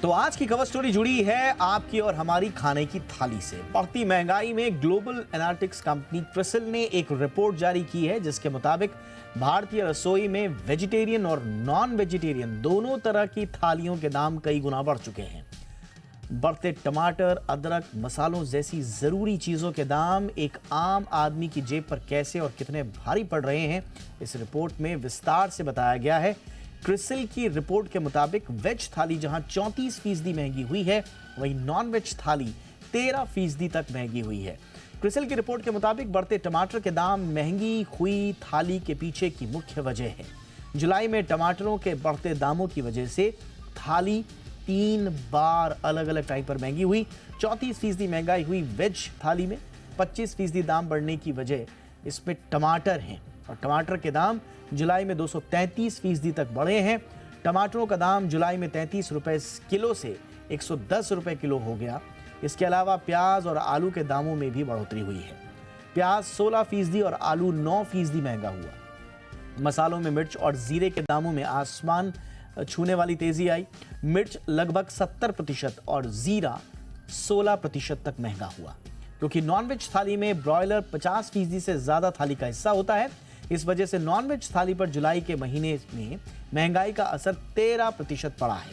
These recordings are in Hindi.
तो आज की कवर स्टोरी जुड़ी है आपकी और हमारी खाने की थाली से। बढ़ती महंगाई में ग्लोबल एनालिटिक्स कंपनी क्रिसिल ने एक रिपोर्ट जारी की है जिसके मुताबिक भारतीय रसोई में वेजिटेरियन और नॉन वेजिटेरियन दोनों तरह की थालियों के दाम कई गुना बढ़ चुके हैं। बढ़ते टमाटर, अदरक, मसालों जैसी जरूरी चीजों के दाम एक आम आदमी की जेब पर कैसे और कितने भारी पड़ रहे हैं, इस रिपोर्ट में विस्तार से बताया गया है। क्रिसिल की रिपोर्ट के मुताबिक वेज थाली जहां 34% महंगी हुई है, वहीं नॉन वेज थाली 13% तक महंगी हुई है। क्रिसिल की रिपोर्ट के मुताबिक बढ़ते टमाटर के दाम महंगी हुई थाली के पीछे की मुख्य वजह है। जुलाई में टमाटरों के बढ़ते दामों की वजह से थाली 3 बार अलग अलग टाइम पर महंगी हुई। 34% महंगाई हुई वेज थाली में। 25% दाम बढ़ने की वजह इसमें टमाटर हैं और टमाटर के दाम जुलाई में 233% तक बढ़े हैं। टमाटरों का दाम जुलाई में 33 रुपए किलो से 110 रुपए किलो हो गया। इसके अलावा प्याज और आलू के दामों में भी बढ़ोतरी हुई है। प्याज 16% और आलू 9% महंगा हुआ। मसालों में मिर्च और जीरे के दामों में आसमान छूने वाली तेजी आई। मिर्च लगभग 70% और जीरा 16% तक महंगा हुआ। क्योंकि नॉनवेज थाली में ब्रॉयलर 50% से ज्यादा थाली का हिस्सा होता है, इस वजह से नॉनवेज थाली पर जुलाई के महीने में महंगाई का असर 13% पड़ा है।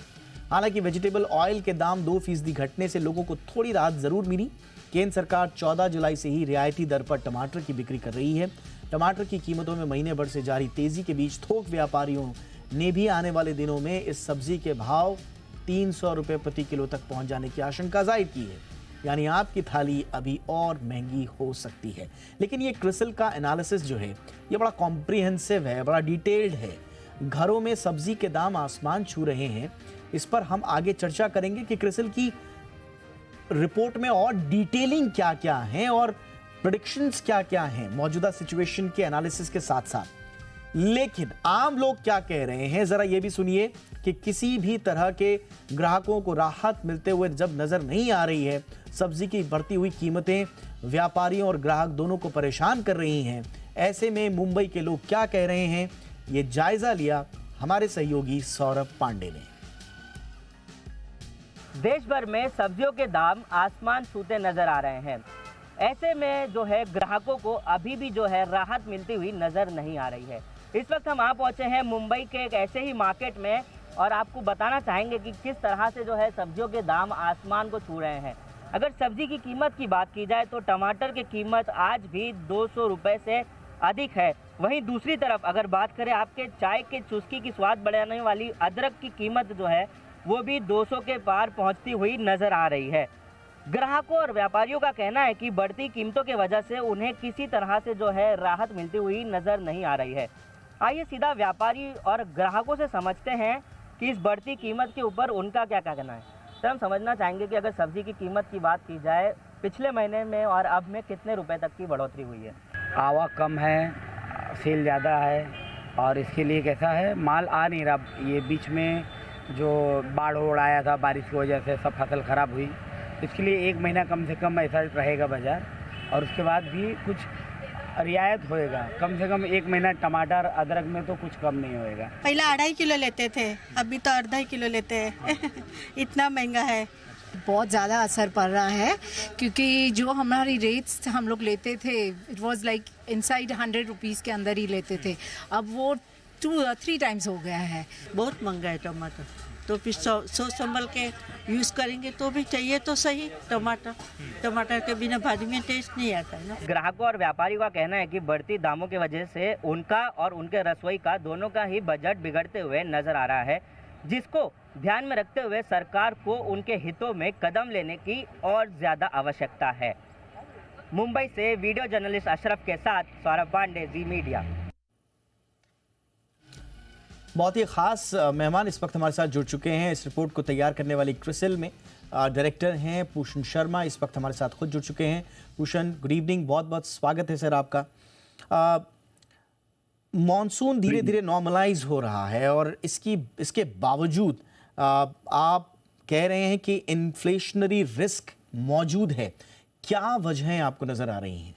हालांकि वेजिटेबल ऑयल के दाम 2% घटने से लोगों को थोड़ी राहत जरूर मिली। केंद्र सरकार 14 जुलाई से ही रियायती दर पर टमाटर की बिक्री कर रही है। टमाटर की कीमतों में महीने भर से जारी तेजी के बीच थोक व्यापारियों ने भी आने वाले दिनों में इस सब्जी के भाव 300 रुपए प्रति किलो तक पहुंच जाने की आशंका जाहिर की है। यानी आपकी थाली अभी और महंगी हो सकती है। लेकिन ये क्रिसिल का एनालिसिस जो है ये बड़ा कॉम्प्रिहेंसिव है, बड़ा डिटेल्ड है। घरों में सब्जी के दाम आसमान छू रहे हैं। इस पर हम आगे चर्चा करेंगे कि क्रिसिल की रिपोर्ट में और डिटेलिंग क्या क्या है और प्रेडिक्शंस क्या क्या हैं मौजूदा सिचुएशन के एनालिसिस के साथ साथ। लेकिन आम लोग क्या कह रहे हैं, जरा ये भी सुनिए कि किसी भी तरह के ग्राहकों को राहत मिलते हुए जब नजर नहीं आ रही है। सब्जी की बढ़ती हुई कीमतें व्यापारियों और ग्राहक दोनों को परेशान कर रही हैं। ऐसे में मुंबई के लोग क्या कह रहे हैं, ये जायजा लिया हमारे सहयोगी सौरभ पांडे ने। देश भर में सब्जियों के दाम आसमान छूते नजर आ रहे हैं। ऐसे में जो है ग्राहकों को अभी भी जो है राहत मिलती हुई नजर नहीं आ रही है। इस वक्त हम आ पहुंचे हैं मुंबई के एक ऐसे ही मार्केट में और आपको बताना चाहेंगे कि किस तरह से जो है सब्जियों के दाम आसमान को छू रहे हैं। अगर सब्जी की कीमत की बात की जाए तो टमाटर की कीमत आज भी 200 रुपए से अधिक है। वहीं दूसरी तरफ अगर बात करें आपके चाय के चुस्की की स्वाद बढ़ाने वाली अदरक की कीमत जो है वो भी 200 के पार पहुंचती हुई नजर आ रही है। ग्राहकों और व्यापारियों का कहना है कि बढ़ती कीमतों की वजह से उन्हें किसी तरह से जो है राहत मिलती हुई नजर नहीं आ रही है। आइए सीधा व्यापारी और ग्राहकों से समझते हैं कि इस बढ़ती कीमत के ऊपर उनका क्या कहना है। सर, हम समझना चाहेंगे कि अगर सब्जी की कीमत की बात की जाए पिछले महीने में और अब में कितने रुपए तक की बढ़ोतरी हुई है? आवक कम है, सेल ज़्यादा है और इसके लिए कैसा है, माल आ नहीं रहा। ये बीच में जो बाढ़ ओढ़ आया था, बारिश की वजह से सब फसल ख़राब हुई। इसके लिए 1 महीना कम से कम ऐसा रहेगा बाज़ार और उसके बाद भी कुछ रियायत होएगा। कम से कम 1 महीना टमाटर अदरक में तो कुछ कम नहीं होएगा। पहले 2.5 किलो लेते थे, अभी तो 1.5 किलो लेते हैं। इतना महंगा है। बहुत ज़्यादा असर पड़ रहा है क्योंकि जो हमारी रेट्स हम लोग लेते थे it was like inside 100 rupees के अंदर ही लेते थे, अब वो 2-3 टाइम्स हो गया है। बहुत महंगा है टमाटर, तो फिर सोच संभल के यूज़ करेंगे तो भी चाहिए तो सही। टमाटर के बिना भाजी में टेस्ट नहीं आता है ना। ग्राहकों और व्यापारियों का कहना है कि बढ़ती दामों की वजह से उनका और उनके रसोई का दोनों का ही बजट बिगड़ते हुए नजर आ रहा है, जिसको ध्यान में रखते हुए सरकार को उनके हितों में कदम लेने की और ज्यादा आवश्यकता है। मुंबई से वीडियो जर्नलिस्ट अशरफ के साथ सौरभ पांडे, जी मीडिया। बहुत ही खास मेहमान इस वक्त हमारे साथ जुड़ चुके हैं। इस रिपोर्ट को तैयार करने वाली क्रिसिल में डायरेक्टर हैं पूषण शर्मा, इस वक्त हमारे साथ खुद जुड़ चुके हैं। पूषण, गुड इवनिंग, बहुत बहुत स्वागत है सर आपका। मॉनसून धीरे धीरे नॉर्मलाइज हो रहा है और इसके बावजूद आप कह रहे हैं कि इन्फ्लेशनरी रिस्क मौजूद है। क्या वजहें आपको नजर आ रही हैं?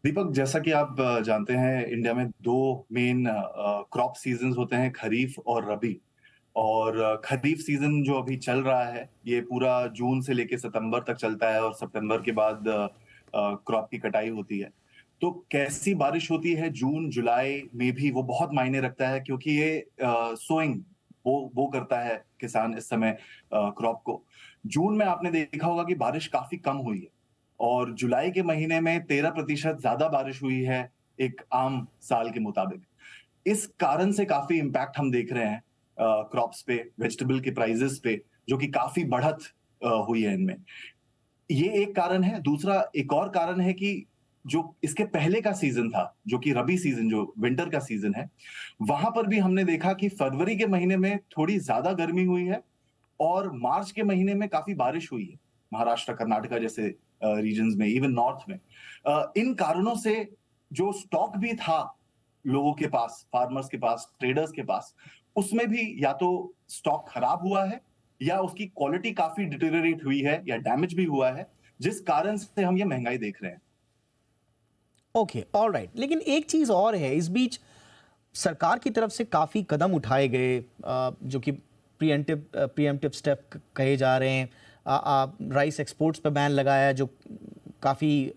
दीपक, जैसा कि आप जानते हैं, इंडिया में 2 मेन क्रॉप सीजन्स होते हैं, खरीफ और रबी। और खरीफ सीजन जो अभी चल रहा है ये पूरा जून से लेके सितंबर तक चलता है और सितंबर के बाद क्रॉप की कटाई होती है। तो कैसी बारिश होती है जून जुलाई में भी वो बहुत मायने रखता है, क्योंकि ये सोइंग वो करता है किसान इस समय क्रॉप को। जून में आपने देखा होगा कि बारिश काफी कम हुई है और जुलाई के महीने में 13% ज्यादा बारिश हुई है एक आम साल के मुताबिक। इस कारण से काफी इंपैक्ट हम देख रहे हैं क्रॉप्स पे, वेजिटेबल के प्राइसेस पे, जो कि काफी बढ़त हुई है इनमें। ये एक कारण है। दूसरा एक और कारण है कि जो इसके पहले का सीजन था, जो कि रबी सीजन, जो विंटर का सीजन है, वहां पर भी हमने देखा कि फरवरी के महीने में थोड़ी ज्यादा गर्मी हुई है और मार्च के महीने में काफी बारिश हुई है महाराष्ट्र कर्नाटका जैसे रीजन्स में, इवन नॉर्थ में। इन कारणों से जो स्टॉक भी था लोगों के पास, फार्मर्स के पास, ट्रेडर्स के पास, उसमें भी या तो स्टॉक खराब हुआ है या उसकी क्वालिटी काफी डिटेरियोरेट हुई है या डैमेज भी हुआ है, जिस कारण से हम ये महंगाई देख रहे हैं। Okay, alright. लेकिन एक चीज और है, इस बीच सरकार की तरफ से काफी कदम उठाए गए जो कि प्रीएम्प्टिव स्टेप कहे जा रहे हैं। राइस एक्सपोर्ट्स पर बैन लगाया जो काफ़ी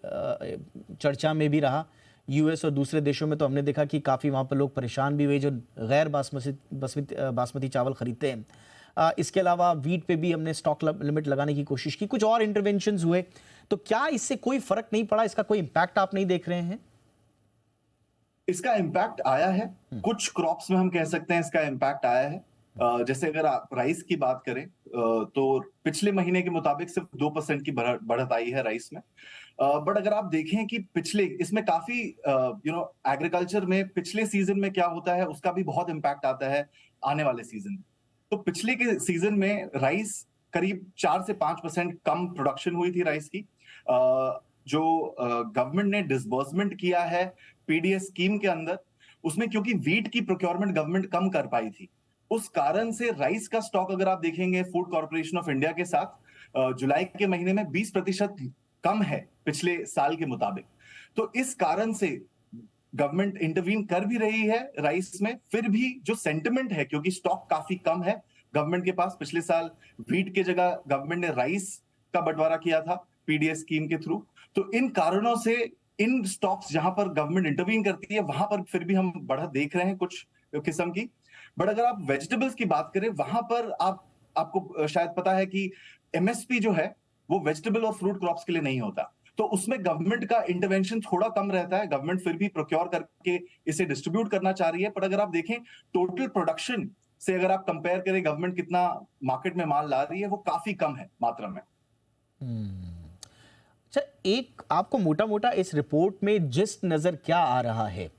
चर्चा में भी रहा। यूएस और दूसरे देशों में तो हमने देखा कि काफ़ी वहाँ पर लोग परेशान भी हुए जो गैर बासमती चावल खरीदते हैं। इसके अलावा वीट पे भी हमने स्टॉक लिमिट लगाने की कोशिश की, कुछ और इंटरवेंशंस हुए। तो क्या इससे कोई फर्क नहीं पड़ा? इसका कोई इम्पैक्ट आप नहीं देख रहे हैं? इसका इम्पैक्ट आया है, कुछ क्रॉप्स में हम कह सकते हैं इसका इम्पैक्ट आया है। जैसे अगर आप राइस की बात करें तो पिछले महीने के मुताबिक सिर्फ 2% की बढ़त आई है राइस में। बट अगर आप देखें कि पिछले, इसमें काफी एग्रीकल्चर में पिछले सीजन में क्या होता है उसका भी बहुत इम्पैक्ट आता है आने वाले सीजन में। तो पिछले के सीजन में राइस करीब 4 से 5% कम प्रोडक्शन हुई थी राइस की। जो गवर्नमेंट ने डिसबर्समेंट किया है पीडीएस स्कीम के अंदर, उसमें क्योंकि वीट की प्रोक्योरमेंट गवर्नमेंट कम कर पाई थी, उस कारण से राइस का स्टॉक अगर आप देखेंगे फूड कॉर्पोरेशन ऑफ इंडिया के साथ जुलाई के महीने में 20% कम है पिछले साल के मुताबिक। तो इस कारण से गवर्नमेंट इंटरवीन कर भी रही है राइस में, फिर भी जो सेंटिमेंट है, क्योंकि स्टॉक काफी कम है गवर्नमेंट के पास, पिछले साल वीट के जगह गवर्नमेंट ने राइस का बंटवारा किया था पीडीएस स्कीम के थ्रू। तो इन कारणों से इन स्टॉक्स जहां पर गवर्नमेंट इंटरवीन करती है वहां पर फिर भी हम बढ़त देख रहे हैं कुछ किस्म की। बट अगर आप वेजिटेबल्स की बात करें, वहां पर आपको शायद पता है कि एमएसपी जो है वो वेजिटेबल और फ्रूट क्रॉप्स के लिए नहीं होता, तो उसमें गवर्नमेंट का इंटरवेंशन थोड़ा कम रहता है। गवर्नमेंट फिर भी प्रोक्योर करके इसे डिस्ट्रीब्यूट करना चाह रही है। पर अगर आप देखें टोटल प्रोडक्शन से, अगर आप कंपेयर करें गवर्नमेंट कितना मार्केट में माल ला रही है, वो काफी कम है मात्रा में। अच्छा, एक आपको मोटा मोटा इस रिपोर्ट में जिस नजर क्या आ रहा है,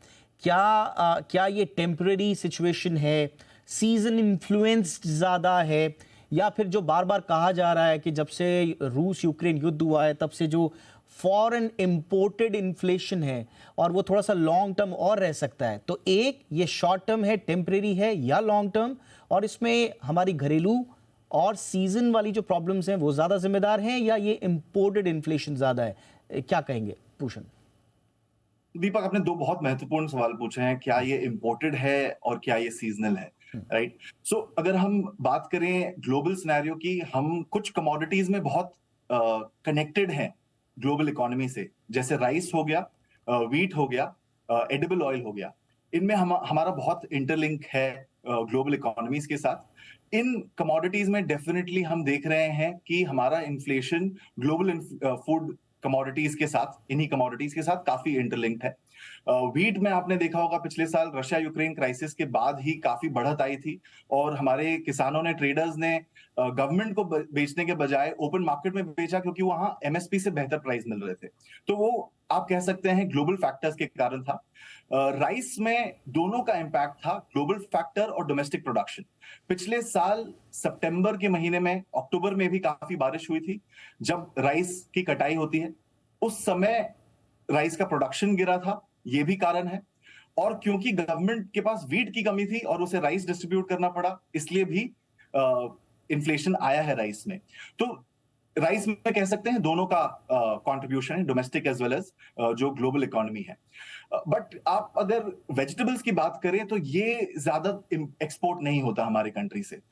क्या ये टेम्पररी सिचुएशन है, सीजन इन्फ्लुएंस्ड ज्यादा है, या फिर जो बार बार कहा जा रहा है कि जब से रूस यूक्रेन युद्ध हुआ है तब से जो फॉरेन इंपोर्टेड इन्फ्लेशन है और वो थोड़ा सा लॉन्ग टर्म और रह सकता है? तो एक ये शॉर्ट टर्म है, टेम्पररी है, या लॉन्ग टर्म, और इसमें हमारी घरेलू और सीजन वाली जो प्रॉब्लम्स हैं वो ज्यादा जिम्मेदार हैं, या ये इंपोर्टेड इन्फ्लेशन ज्यादा है? क्या कहेंगे भूषण? दीपक, आपने दो बहुत महत्वपूर्ण सवाल पूछे हैं, क्या ये इंपोर्टेड है और क्या ये सीजनल है, राइट? सो अगर हम बात करें ग्लोबल सिनेरियो की, हम कुछ कमोडिटीज में बहुत कनेक्टेड हैं ग्लोबल इकोनॉमी से, जैसे राइस हो गया, वीट हो गया, एडिबल ऑयल हो गया। इनमें हमारा बहुत इंटरलिंक है ग्लोबल इकोनॉमीज के साथ। इन कमोडिटीज में डेफिनेटली हम देख रहे हैं कि हमारा इन्फ्लेशन ग्लोबल फूड कमोडिटीज के साथ, इन्हीं कमोडिटीज के साथ काफी इंटरलिंक्ड है। वीट में आपने देखा होगा पिछले साल रशिया यूक्रेन क्राइसिस के बाद ही काफी बढ़त आई थी और हमारे किसानों ने, ट्रेडर्स ने गवर्नमेंट को बेचने के बजाय ओपन मार्केट में बेचा, क्योंकि वहां एमएसपी से बेहतर प्राइस मिल रहे थे। तो वो आप कह सकते हैं ग्लोबल फैक्टर्स के कारण था। राइस में दोनों का इंपैक्ट था, ग्लोबल फैक्टर और डोमेस्टिक प्रोडक्शन। पिछले साल सितंबर के महीने में, अक्टूबर में भी काफी बारिश हुई थी जब राइस की कटाई होती है। उस समय राइस का प्रोडक्शन गिरा था, ये भी कारण है। और क्योंकि गवर्नमेंट के पास वीट की कमी थी और उसे राइस डिस्ट्रीब्यूट करना पड़ा, इसलिए भी इन्फ्लेशन आया है राइस में। तो राइस में कह सकते हैं दोनों का कंट्रीब्यूशन है, डोमेस्टिक एज वेल एज जो ग्लोबल इकोनॉमी है। बट आप अगर वेजिटेबल्स की बात करें तो ये ज्यादा एक्सपोर्ट नहीं होता हमारे कंट्री से।